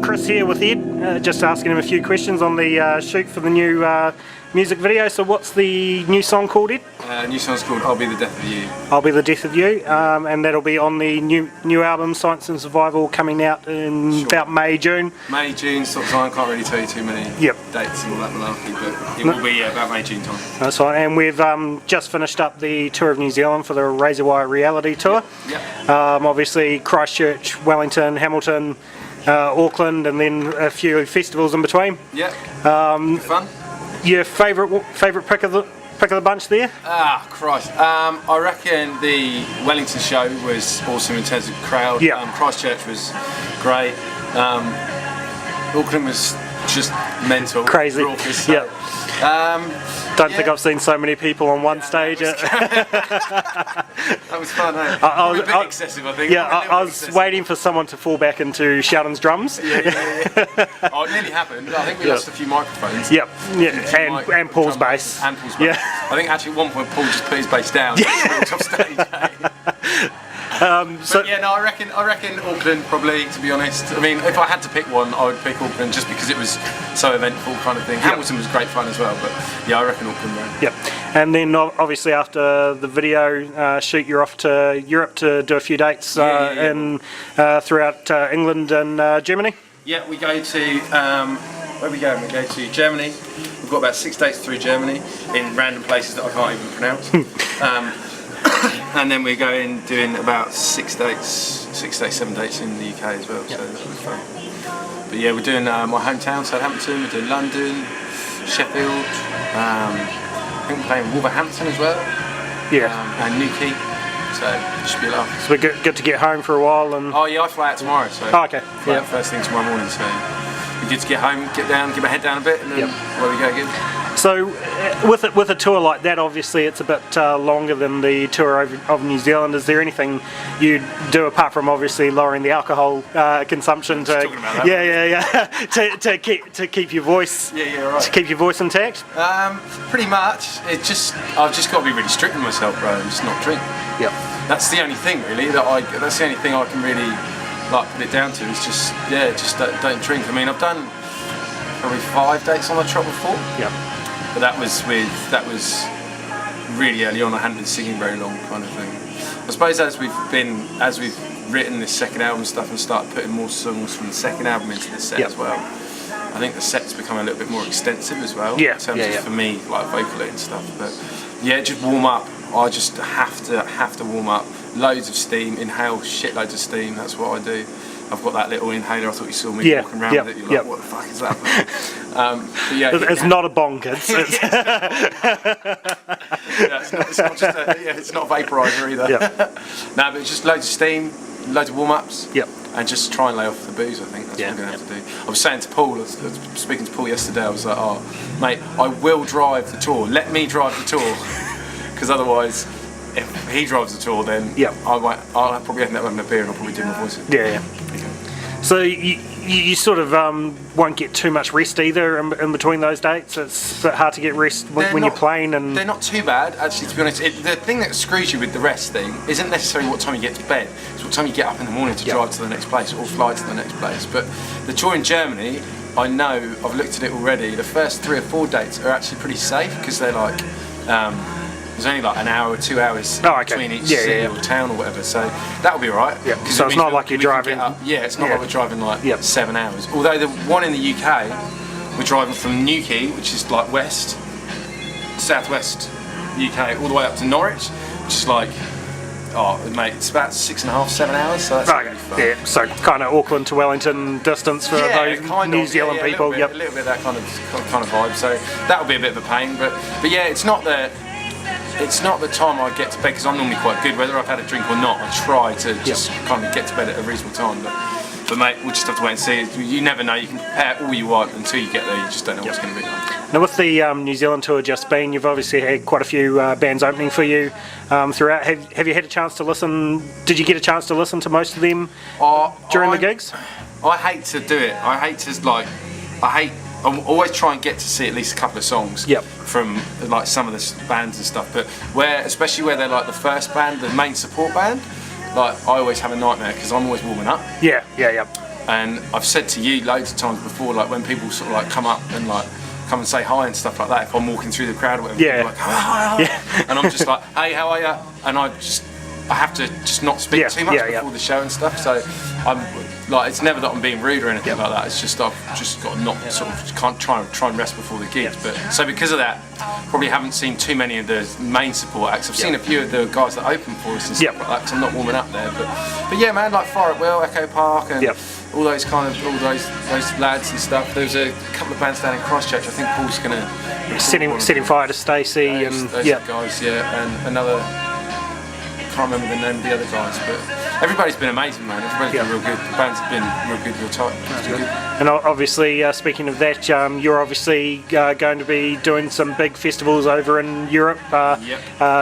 Chris here with Ed, just asking him a few questions on the shoot for the new music video. So what's the new song called, Ed? New song's called I'll Be the Death of You. I'll Be the Death of You, and that'll be on the new album Science and Survival, coming out in about May, June. May, June sort of time. Can't really tell you too many dates and all that malarkey, but it will be about May, June time. That's right, and we've just finished up the tour of New Zealand for the Razor Wire Reality Tour. Yep. Obviously Christchurch, Wellington, Hamilton, Auckland, and then a few festivals in between. Yeah. Fun. Your favourite pick of the bunch there? Ah, Christ. I reckon the Wellington show was awesome in terms of crowd. Yeah. Christchurch was great. Auckland was just mental. Crazy. Raucous, so. Don't think Yeah. I've seen so many people on one stage. That was fun, eh? I was a bit excessive, I think. Yeah, I was waiting for someone to fall back into Sheldon's drums. Yeah. Oh, it nearly happened. I think we lost a few microphones. Yep, and Paul's bass. And Paul's bass. Yeah. I think actually at one point Paul just put his bass down. Yeah. Off stage. I reckon Auckland probably, to be honest. I mean, if I had to pick one, I would pick Auckland just because it was so eventful kind of thing. Hamilton was great fun as well, but yeah, I reckon Auckland though. Yep. And then obviously after the video shoot, you're off to Europe to do a few dates throughout England and Germany. Yeah, we go to where we go? We go to Germany. We've got about 6 dates through Germany in random places that I can't even pronounce. And then we're going doing about 7 dates in the UK as well, so that'll be fun. But yeah, we're doing my hometown, Southampton, we're doing London, Sheffield, I think we're playing Wolverhampton as well, and Newquay, so it should be a laugh. So we're good to get home for a while and... Oh yeah, I fly out tomorrow, so okay. Fly out first thing tomorrow morning, so we're good to get home, get my head down a bit, and then away we go again. So with a tour like that, obviously it's a bit longer than the tour of New Zealand. Is there anything you do apart from obviously lowering the alcohol consumption to to keep your voice to keep your voice intact? Pretty much. I've just got to be really strict with myself, bro, and just not drink. Yep. That's the only thing really that's the only thing I can really put it down to is just don't drink. I mean, I've done probably 5 dates on the trot before. Yep. But that was really early on. I hadn't been singing very long, kind of thing. I suppose as we've written this second album stuff and started putting more songs from the second album into the set as well, I think the set's become a little bit more extensive as well. In terms of for me, like vocally and stuff. But yeah, just warm up. I just have to warm up. Loads of steam, inhale shitloads of steam. That's what I do. I've got that little inhaler. I thought you saw me walking around with it. You're like, what the fuck is that? But yeah, it's not a bong, kids. It's not a vaporizer either. No, but just loads of steam, loads of warm-ups. And just try and lay off the booze. I think that's what I'm going to have to do. I was saying to Paul, I was speaking to Paul yesterday. I was like, oh, mate, I will drive the tour. Let me drive the tour, because otherwise, if he drives the tour, then I'll probably end up having a beer and I'll probably do my voice. So you sort of won't get too much rest either in between those dates. It's a bit hard to get rest when you're playing. And they're not too bad, actually, to be honest. The thing that screws you with the rest thing isn't necessarily what time you get to bed. It's what time you get up in the morning to drive to the next place or fly to the next place. But the tour in Germany, I know, I've looked at it already, the first 3 or 4 dates are actually pretty safe because they're like... there's only like an hour or 2 hours between each city or town or whatever, so that'll be alright. So it's not like you're driving. It's not like we're driving like 7 hours. Although the one in the UK, we're driving from Newquay, which is like southwest UK, all the way up to Norwich, which is like, it's about 6.5, 7 hours. So that's really fun. So kind of Auckland to Wellington distance for those New Zealand people. A little bit of that kind of vibe. So that'll be a bit of a pain, but yeah, it's not the time I get to bed, because I'm normally quite good, whether I've had a drink or not. I try to just kind of get to bed at a reasonable time. But mate, we'll just have to wait and see. You never know. You can prepare all you want until you get there. You just don't know what's going to be like. Now with the New Zealand tour just been, you've obviously had quite a few bands opening for you throughout. Have you had a chance to listen? Did you get a chance to listen to most of them during the gigs? I hate to do it. I always try and get to see at least a couple of songs from like some of the bands and stuff, but especially where they're like the first band, the main support band, like I always have a nightmare because I'm always warming up. And I've said to you loads of times before, like when people sort of like come up and like come and say hi and stuff like that, if I'm walking through the crowd or whatever, people are like, hi. And I'm just like, hey, how are you? And I have to just not speak too much before the show and stuff. So I'm like, it's never that I'm being rude or anything like that. It's just I've just got to not sort of can't try and rest before the gigs. But so because of that, probably haven't seen too many of the main support acts. I've seen a few of the guys that open for us and stuff like that, because I'm not warming up there. But yeah, man, like Fire at Will, Echo Park, and all those lads and stuff. There's a couple of bands down in Christchurch. I think Paul's gonna setting fire to Stacey and those guys, and another. I can't remember the name of the other guys, but everybody's been amazing, man. Everybody's been real good. The bands have been real good, real tight. Good. And obviously, speaking of that, you're obviously going to be doing some big festivals over in Europe.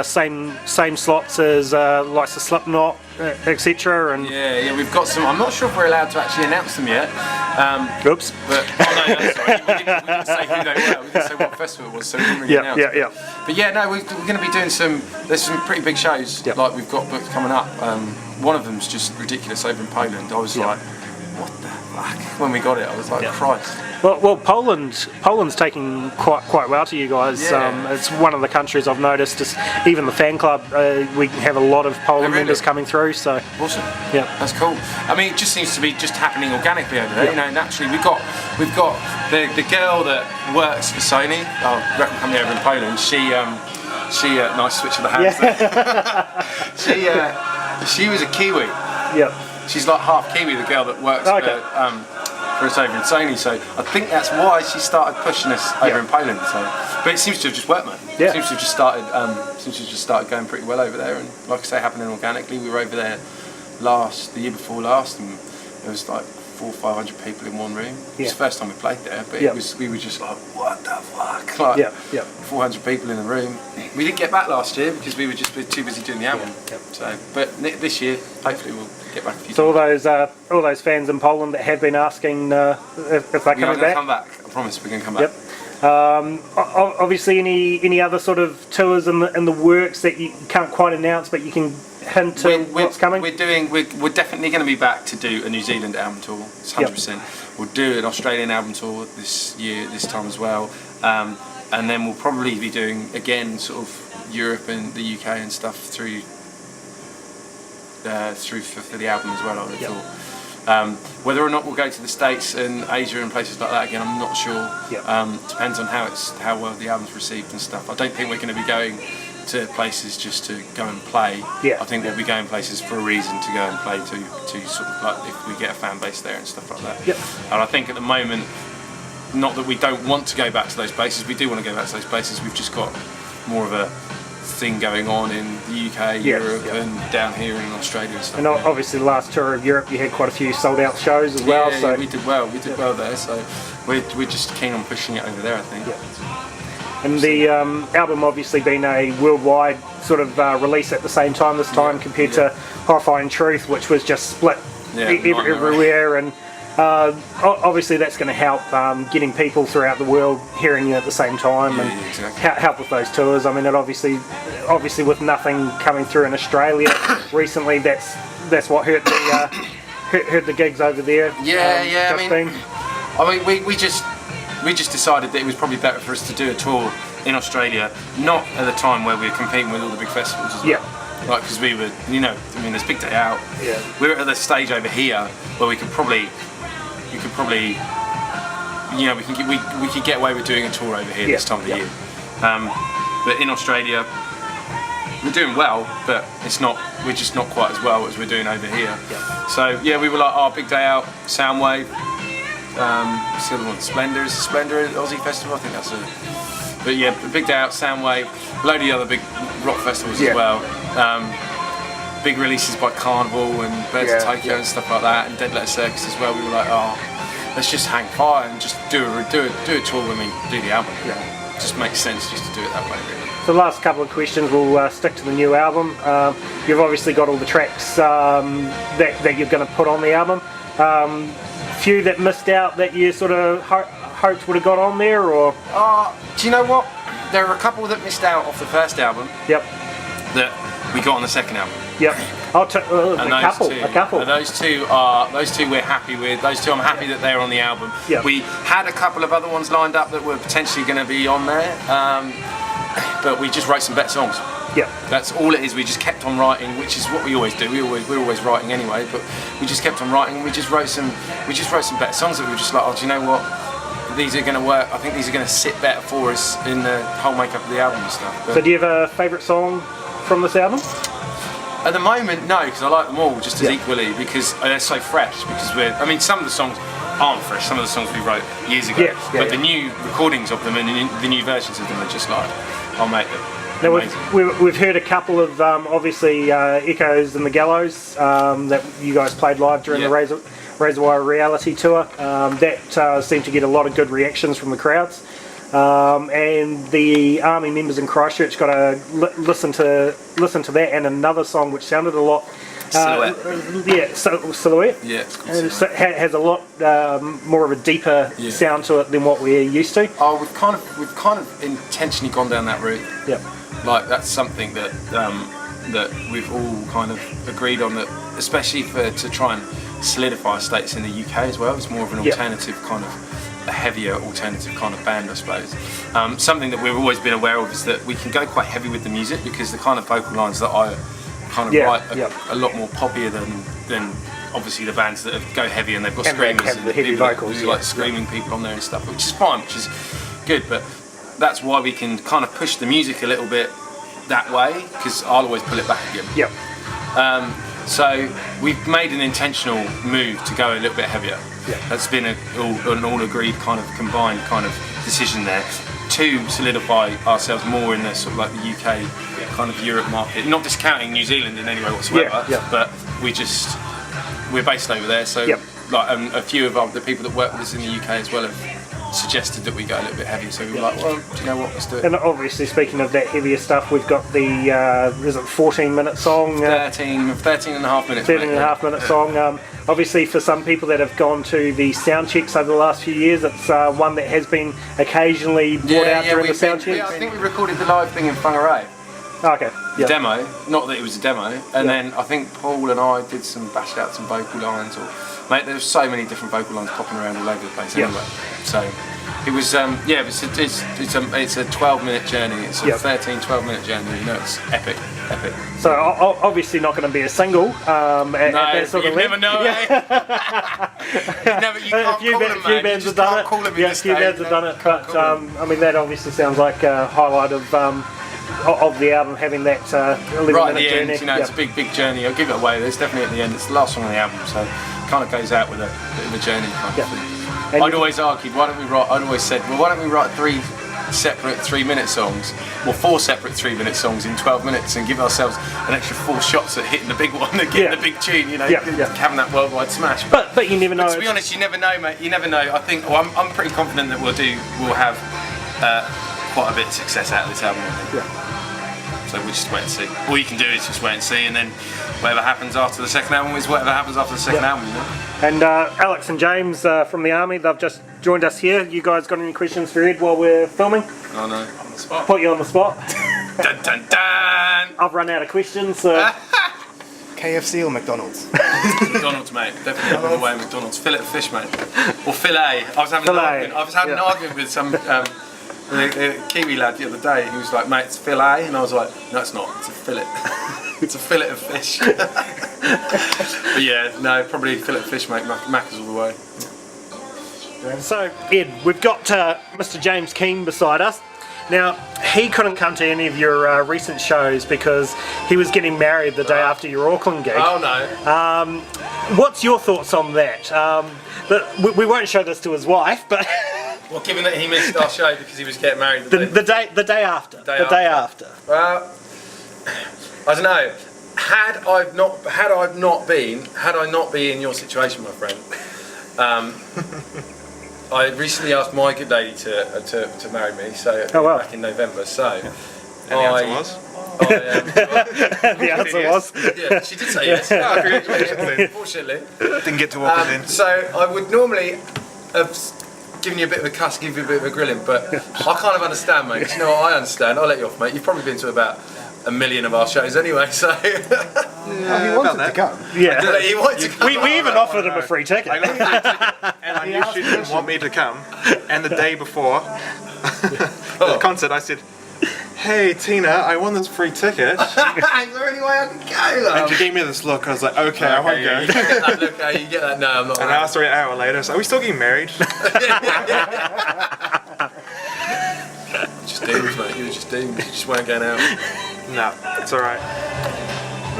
Same slots as likes of Slipknot, etc. And yeah, we've got some. I'm not sure if we're allowed to actually announce them yet. Oops. But no, sorry. We didn't say who they were. We didn't say what festival it was, so we didn't really announce. But yeah, no, we're going to be doing there's some pretty big shows like we've got booked coming up. One of them's just ridiculous over in Poland. I was like, what the fuck? When we got it, I was like, Christ. Well, Poland's taking quite well to you guys. It's one of the countries I've noticed. Even the fan club, we have a lot of Poland members coming through. So awesome. Yeah, that's cool. I mean, it just seems to be just happening organically over there. You know, naturally. We've got the girl that works for Sony, our record company over in Poland. She nice switch of the hands there. She was a Kiwi. Yep. She's like half Kiwi, the girl that works for us over in Sony. So I think that's why she started pushing us over in Poland. So, but it seems to have just worked, man. Yeah. It seems to have just started going pretty well over there. And like I say, happening organically. We were over there the year before last, and it was like 400 or 500 people in one room. It was the first time we played there, but we were just like, what the fuck? Like 400 people in the room. We didn't get back last year because we were just too busy doing the album. So, but this year, hopefully we'll get back a few times. So all those fans in Poland that have been asking if they're coming back. Come back. I promise we're going to come back. Obviously, any other sort of tours in the works that you can't quite announce, but you can hint to what's coming? We're definitely going to be back to do a New Zealand album tour. It's 100%. We'll do an Australian album tour this time as well, and then we'll probably be doing again sort of Europe and the UK and stuff through for the album as well. I would have thought. Whether or not we'll go to the States and Asia and places like that again, I'm not sure. Depends on how well the album's received and stuff. I don't think we're going to be going to places just to go and play. I think we'll be going places for a reason to go and play to sort of like if we get a fan base there and stuff like that. And I think at the moment, not that we don't want to go back to those places, we do want to go back to those places. We've just got more of a thing going on in the UK, Europe, and down here in Australia and stuff. And obviously, the last tour of Europe, you had quite a few sold-out shows as well. So we did well. We did well there. So we're just keen on pushing it over there, I think. And the album obviously been a worldwide sort of release at the same time this time compared to Horrifying Truth, which was just split everywhere. And obviously that's going to help getting people throughout the world hearing you at the same time and help with those tours. I mean, it obviously with nothing coming through in Australia recently, that's what hurt the gigs over there. I mean, we just decided that it was probably better for us to do a tour in Australia, not at the time where we were competing with all the big festivals as well. Like, because we were, I mean, there's Big Day Out. We're at the stage over here where we could probably, we could get away with doing a tour over here this time of the year. But in Australia, we're doing well, but we're just not quite as well as we're doing over here. So we were like, Big Day Out, Soundwave. What's the other one? Splendour Aussie Festival, I think that's it. But yeah, Big Day Out, Soundwave, a load of the other big rock festivals as well. Big releases by Carnival and Birds of Tokyo and stuff like that, and Dead Letter Circus as well. We were like, let's just hang fire and just do a tour when we do the album. It just makes sense just to do it that way, really. So the last couple of questions, we'll stick to the new album. You've obviously got all the tracks that you're going to put on the album. Few that missed out that you sort of hoped would have got on there, or? Do you know what? There are a couple that missed out off the first album. That we got on the second album. Yep. A couple. And those two we're happy with. Those two I'm happy that they're on the album. Yep. We had a couple of other ones lined up that were potentially going to be on there, but we just wrote some better songs. Yeah, that's all it is. We just kept on writing, which is what we always do. We're always writing anyway, but we just kept on writing. And we just wrote some better songs that we were just like, oh, do you know what? These are going to work. I think these are going to sit better for us in the whole makeup of the album and stuff. But so, do you have a favourite song from this album? At the moment, no, because I like them all just as equally because they're so fresh. Because some of the songs aren't fresh. Some of the songs we wrote years ago, but the new recordings of them and the new versions of them are just like, I'll make them. Now we've heard a couple of obviously Echoes and the Gallows that you guys played live during the Razorwire reality tour. That seemed to get a lot of good reactions from the crowds. And the Army members in Christchurch got to listen to that and another song which sounded a lot. Silhouette. Silhouette. Yeah, it's called and it has a lot more of a deeper sound to it than what we're used to. Oh, we've kind of intentionally gone down that route. Yeah. Like that's something that that we've all kind of agreed on, that especially to try and solidify our status in the UK as well. It's more of an alternative kind of a heavier alternative kind of band, I suppose. Something that we've always been aware of is that we can go quite heavy with the music because the kind of vocal lines that I kind of write are a lot more poppier than obviously the bands that go heavy and they've got screamers and the heavy vocals, like screaming people on there and stuff, which is fine, which is good, but that's why we can kind of push the music a little bit that way, because I'll always pull it back again. Yep. So we've made an intentional move to go a little bit heavier. Yeah. That's been an all agreed kind of combined kind of decision there to solidify ourselves more in the sort of like the UK kind of Europe market. Not discounting New Zealand in any way whatsoever, but we're based over there, so like a few of the people that work with us in the UK as well have suggested that we go a little bit heavier, so we were like, well, do you know what, let's do it. And obviously, speaking of that heavier stuff, we've got the, is it 14-minute song? 13 and a half minutes. 13 and a half minute song. Obviously, for some people that have gone to the sound checks over the last few years, it's one that has been occasionally brought out during the sound checks. I think we recorded the live thing in Whangarei. Okay. The demo, not that it was a demo, and then I think Paul and I did bashed out some vocal lines, mate, there's so many different vocal lines popping around all over the place anyway. So it was, it's a 12-minute journey, it's a 12-minute journey, you know, it's epic. So obviously not going to be a single at that sort of never know, eh? You can't call them, a few bands have done it. Yeah, a few bands have done it, but I mean, that obviously sounds like a highlight of the album, having that 11-minute journey. End, it's a big journey. I'll give it away. There's definitely at the end. It's the last song on the album, so it kind of goes out with a bit of a journey kind of thing. I'd always argued, I'd always said, well, why don't we write 3 separate 3-minute songs, or 4 separate 3-minute songs in 12 minutes, and give ourselves an extra 4 shots at hitting the big one and getting the big tune, having that worldwide smash. But you never know. But to be honest, you never know, mate. You never know. I think I'm pretty confident that we'll have quite a bit of success out of this album. So we'll just wait and see. All you can do is just wait and see, and then whatever happens after the second album is whatever happens after the second album, you know? And Alex and James from the Army, they've just joined us here. You guys got any questions for Ed while we're filming? Oh no, on the spot. Put you on the spot. Dun dun dun! I've run out of questions, so... KFC or McDonald's? McDonald's, mate. Definitely on the way McDonald's. Fillet O'Fish, mate. Or Fillet. I was having an argument with some... the Kiwi lad the other day, he was like, mate, it's fillet, and I was like, no, it's not, it's a fillet. It's a fillet of fish. But yeah, no, probably fillet of fish, mate. Macca's all the way. So, Ed, we've got Mr. James Keane beside us. Now, he couldn't come to any of your recent shows because he was getting married the day after your Auckland gig. Oh no. What's your thoughts on that? We won't show this to his wife, but... Well, given that he missed our show because he was getting married the day after. Well, I don't know. Had I not been in your situation, my friend, I recently asked my good lady to marry me. So back in November. So and the answer was. The answer was. Yeah, she did say yes. Unfortunately, didn't get to walk us in. So I would normally have giving you a bit of a cuss, give you a bit of a grilling, but I kind of understand, mate. You know what, I understand. I'll let you off, mate. You've probably been to about a million of our shows anyway, so... he wanted to come. Yeah. He wanted to come. We even offered him a free ticket. I got a free ticket, and I knew she didn't want me to come. And the day before the concert, I said, "Hey Tina, I won this free ticket." Is there any way I can go? And she gave me this look. I was like, "Okay, I won't yeah, go." you get that look, you get that. No, I'm not. And I asked her an hour later, so are we still getting married? Just doomed, mate. You were just doomed. You just weren't going out. No, it's alright.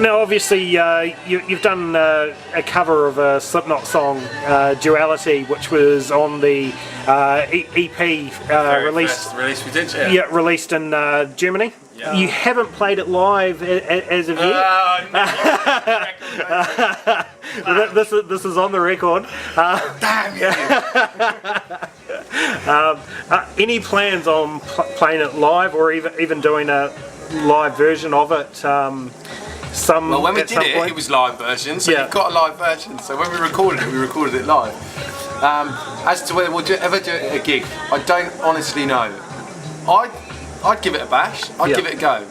Now, obviously, you've done a cover of a Slipknot song, Duality, which was on the EP released. Release we did, yeah. Yeah, released in Germany. Yeah. You haven't played it live as of yet. No. This is on the record. Damn you! Any plans on playing it live, or even doing a live version of it? Well, when we did it, it was live version, so you've got a live version. So when we recorded it live. As to whether we'll ever do it at a gig, I don't honestly know. I'd give it a bash. I'd give it a go.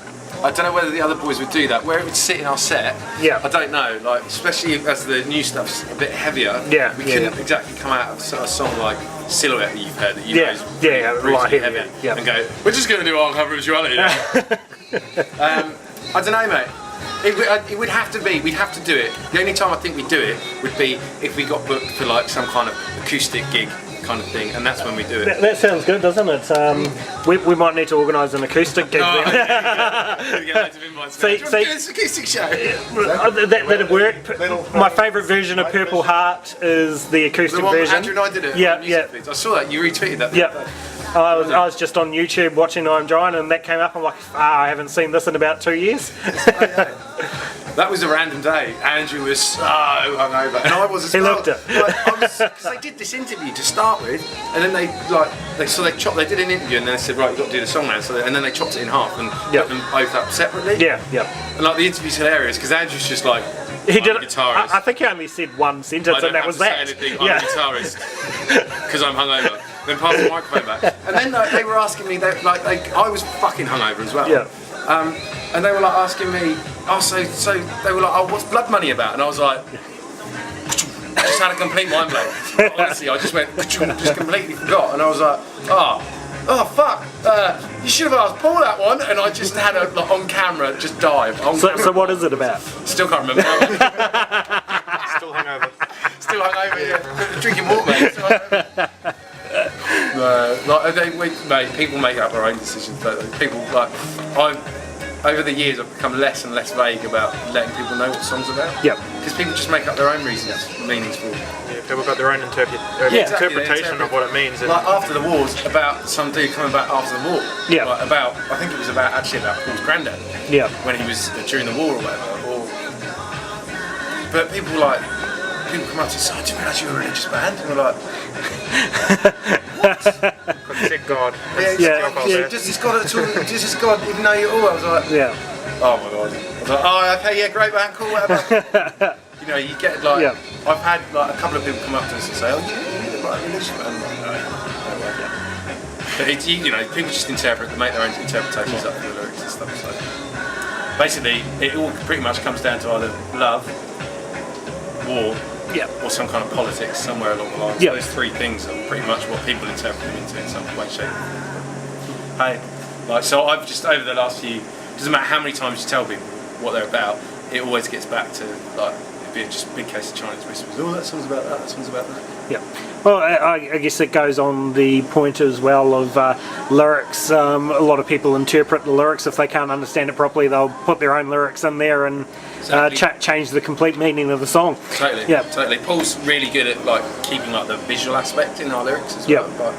I don't know whether the other boys would do that. Where it would sit in our set, I don't know. Like, especially as the new stuff's a bit heavier. Yeah. We couldn't exactly come out of a song like Silhouette that you've heard that you know is really heavy, and go, we're just going to do our cover of Duality now. I don't know, mate. It would have to be, we'd have to do it. The only time I think we'd do it would be if we got booked for like some kind of acoustic gig kind of thing, and that's when we do it. That sounds good, doesn't it? We might need to organise an acoustic gig then. Get loads of invites. Do you want to do this acoustic show? That'd work. My favourite version of Purple Heart is the acoustic version. Andrew and I did it. Yeah. I saw that, you retweeted that. Yeah. I was just on YouTube watching I'm Drying, and that came up. I'm like, I haven't seen this in about 2 years. That was a random day. Andrew was so hungover, and I was as well. He looked it. Because they did this interview to start with, and then they did an interview, and then they said, right, you've got to do the song now. And then they chopped it in half and put them both up separately. Yeah. And like the interview's hilarious because Andrew's just like, He did. I'm a guitarist. I think he only said one sentence, and that was that. I don't have to say anything. I'm a guitarist because I'm hungover. Then pass the microphone back, and then they were asking me. I was fucking hungover as well. Yeah. And they were like asking me, so they were like, oh, what's Blood Money about? And I was like, I just had a complete mind blank. Honestly, I just went, just completely forgot. And I was like, oh fuck, you should have asked Paul that one. And I just had a, like, on camera, just dive. So what is it about? Still can't remember. Still hungover. Still hungover, yeah. Drinking water, mate. Mate, people make up their own decisions, don't they? People, over the years, I've become less and less vague about letting people know what songs are about. Yeah. Because people just make up their own reasons, meanings for it. Yeah, people got their own interpretation of what it means. Like After the War's about some dude coming back after the war. Yeah. Like I think it was about Paul's granddad. Yeah. When he was during the war or whatever. But people come up to us, oh, do you realise you're a religious band? And we're like, what? Sick God. Does this God at all? Does this God even know you all? I was like, oh my God. I was like, oh, okay, yeah, great band, cool, whatever. You get like, I've had like a couple of people come up to us and say, oh, you're like a religious band. I'm like, no. But it's, people just make their own interpretations up for the lyrics and stuff. So basically, it all pretty much comes down to either love, war, or some kind of politics somewhere along the lines. Those three things are pretty much what people interpret them into in some way, shape. Hey, so I've just over the last few, doesn't matter how many times you tell people what they're about, it always gets back to like it being just a big case of Chinese whispers. Oh, that song's about that. That song's about that. Yeah. Well, I guess it goes on the point as well of lyrics. A lot of people interpret the lyrics. If they can't understand it properly, they'll put their own lyrics in there and change the complete meaning of the song. Totally. Yeah. Totally. Paul's really good at like keeping like the visual aspect in our lyrics as well. But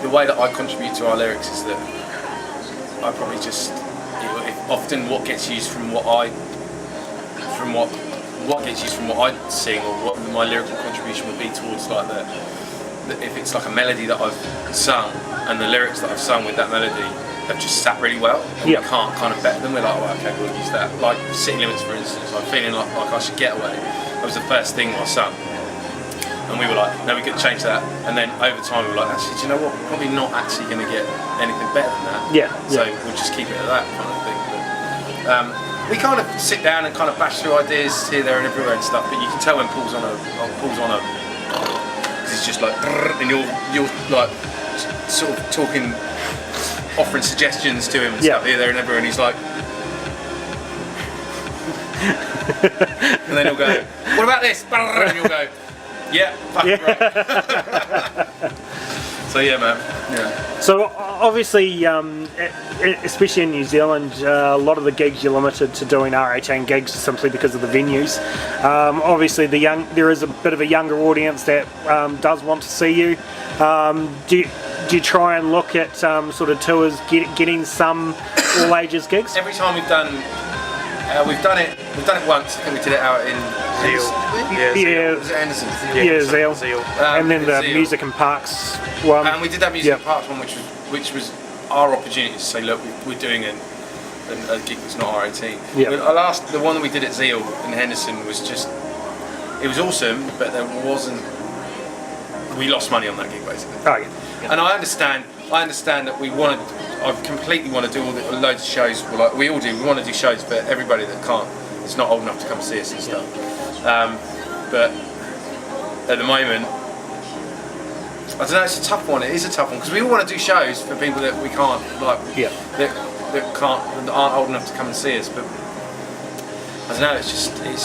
the way that I contribute to our lyrics is that I probably just often what gets used from what gets used from what I sing, or what my lyrical contribution would be towards like if it's like a melody that I've sung and the lyrics that I've sung with that melody have just sat really well, and we can't kind of better them. We're like, oh, okay, we'll use that. Like City Limits, for instance, I'm feeling like I should get away. That was the first thing I sung, And we were like, no, we could change that. And then over time we were like, actually, do you know what? We're probably not actually going to get anything better than that. Yeah. So we'll just keep it at that kind of thing. But, we kind of sit down and kind of bash through ideas here, there, and everywhere and stuff. But you can tell when Paul's on a, because he's just like, and you're like sort of talking, offering suggestions to him and stuff here, there, and everywhere, and he's like. And then he'll go, what about this? And you'll go, yeah, fucking great. So yeah, man. Yeah. So obviously, especially in New Zealand, a lot of the gigs you're limited to doing R18 gigs simply because of the venues. Obviously, there is a bit of a younger audience that does want to see you. Do you try and look at sort of tours getting some all ages gigs? Every time we've done it once. I think we did it out in Zeal. Was it Henderson? Yeah, Zeal. And then the Zeal. Music and Parks one. And we did that Music and Parks one, which was our opportunity to say, look, we're doing a gig that's not R18. Yeah. The one that we did at Zeal in Henderson was just, it was awesome, but we lost money on that gig basically. Oh yeah. And I understand that I completely want to do loads of shows. We all do. We want to do shows for everybody that can't. It's not old enough to come see us and stuff. But at the moment, I don't know. It's a tough one. It is a tough one because we all want to do shows for people that we can't, that aren't old enough to come and see us. But I don't know. It's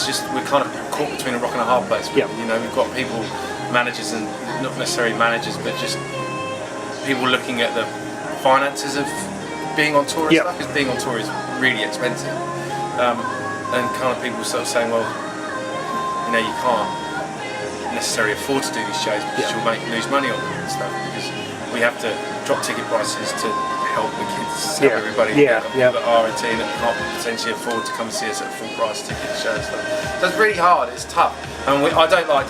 just we're kind of caught between a rock and a hard place. You know, we've got people, managers, and not necessarily managers, but just people looking at the finances of being on tour and stuff, because being on tour is really expensive. And kind of people sort of saying, well, you know, you can't necessarily afford to do these shows because you'll lose money on them and stuff, because we have to drop ticket prices to help the kids, help everybody that are in team that can't potentially afford to come and see us at a full price ticket show and stuff. So it's really hard, it's tough. And I don't like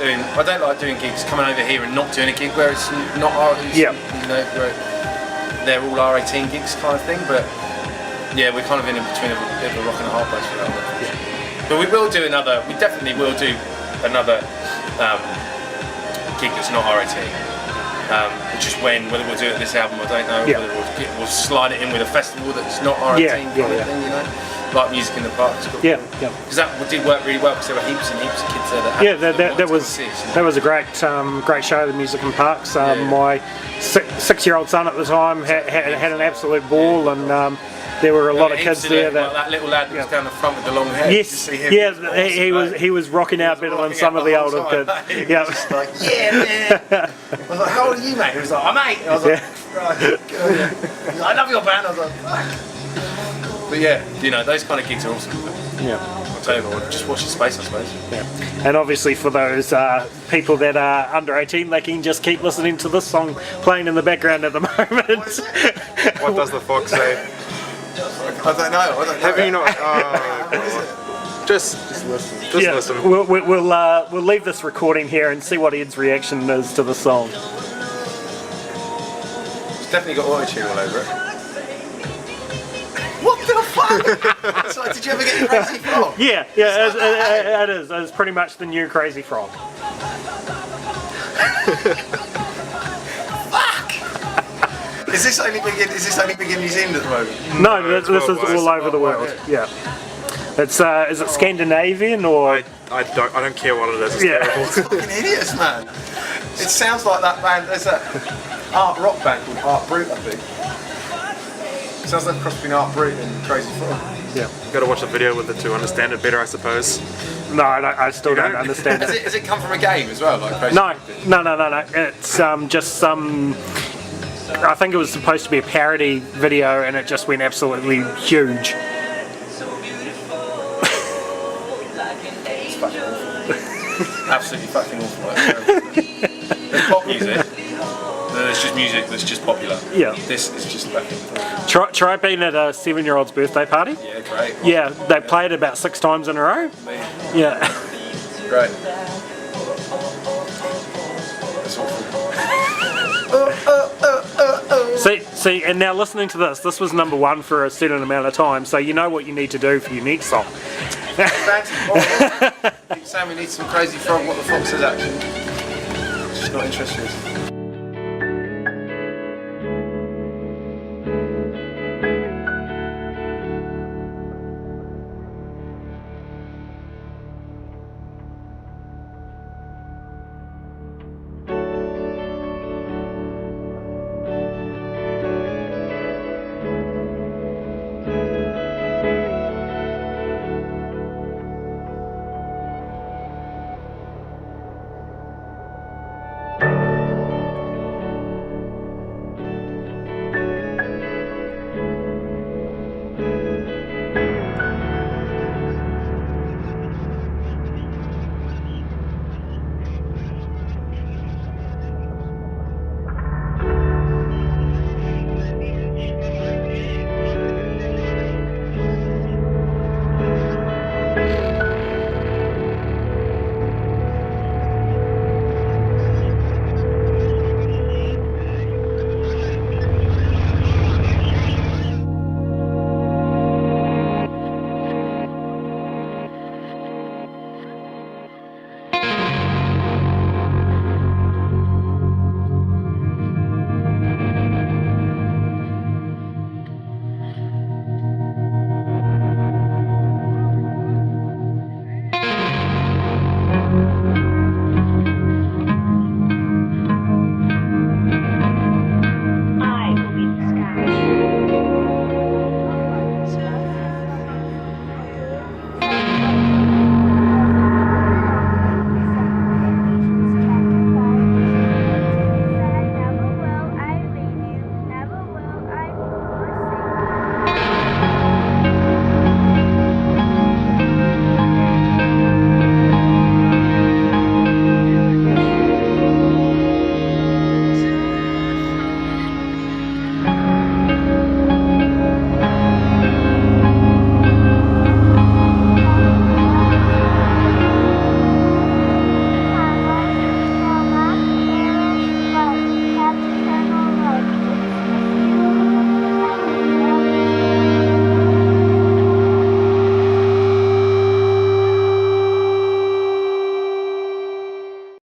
doing gigs, coming over here and not doing a gig where it's not R18, you know, where they're all R18 gigs kind of thing, but yeah, we're kind of in between a bit of a rock and a hard place for that one. But we definitely will do another gig that's not R18. Just whether we'll do it this album, I don't know, whether we'll slide it in with a festival that's not R18 kind of thing, you know? Like Music in the Park. Because that did work really well because there were heaps and heaps of kids there that was a great show, the Music and Parks. My 6-year-old son at the time had an absolute ball, and there were a lot of kids there. That little lad that was down the front with the long hair. Yes, he was rocking out better than some of the older kids. Yeah, just like, yeah, man. I was like, how old are you, mate? He was like, I'm 8. I was like, right, good. I love your band. I was like, fuck. But yeah, you know, those kind of gigs are awesome. I'll tell you what, just watch the space, I suppose. And obviously for those people that are under 18, they can just keep listening to this song playing in the background at the moment. What does the fox say? I don't know. Have you not? Just listen. Just listen. We'll leave this recording here and see what Ed's reaction is to the song. It's definitely got auto-tune all over it. What the fuck? So, did you ever get your Crazy Frog? Yeah, it is. It's pretty much the new Crazy Frog. Fuck! Is this only big in New Zealand at the moment? No, this is all over the world. Yeah. It's is it Scandinavian or? I don't care what it is. It's terrible. It's fucking idiots, man. It sounds like that band. There's that art rock band called Art Brute, I think. Sounds like a cross between Art Brute and Crazy Frog. Yeah. You've got to watch the video with it to understand it better, I suppose. No, I still don't understand it. Has it come from a game as well? Like Crazy No. Frog? It's just some. I think it was supposed to be a parody video, and it just went absolutely huge. It's fucking awful. Absolutely fucking awful. Like, there's pop music. There's just music that's just popular. Yeah. This is just fucking. Try being at a 7-year-old's birthday party. Yeah, great. Yeah, they played about 6 times in a row. Man. Yeah. Great. That's awful. See, and now listening to this was number 1 for a certain amount of time, so you know what you need to do for your next song. Fancy Keep saying we need some Crazy Frog, What the Fox is action. Not interested.